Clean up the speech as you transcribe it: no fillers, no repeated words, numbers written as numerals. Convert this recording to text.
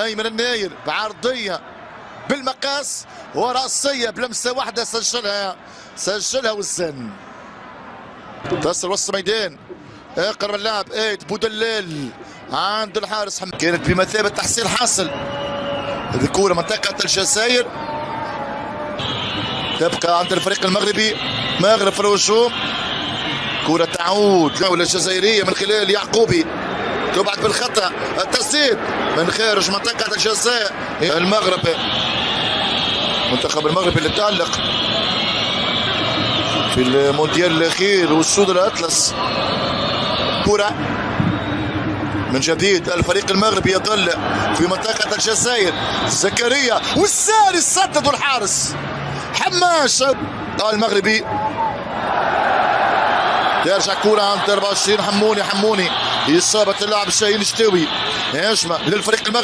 ايمن الناير بعرضيه بالمقاس وراسيه بلمسه واحده سجلها والسن تصل وسط ميدان اقرب اللاعب ايت بودلال عند الحارس حمد كانت بمثابه تحصيل حاصل. هذه كوره منطقه الجزائر تبقى عند الفريق المغربي. مغرب في الهجوم. كرة تعود جولة الجزائرية من خلال يعقوبي تبعد بالخطأ. التسديد من خارج منطقة الجزاء. المغرب المنتخب المغربي اللي تألق في المونديال الأخير والسود الأطلس. كرة من جديد الفريق المغربي يظل في منطقة الجزائر. زكريا والساري سدد الحارس حماش المغربي. يرجع كرة عند 24 حموني إصابة اللاعب الشاهين الشتاوي. هجمة للفريق المغربي.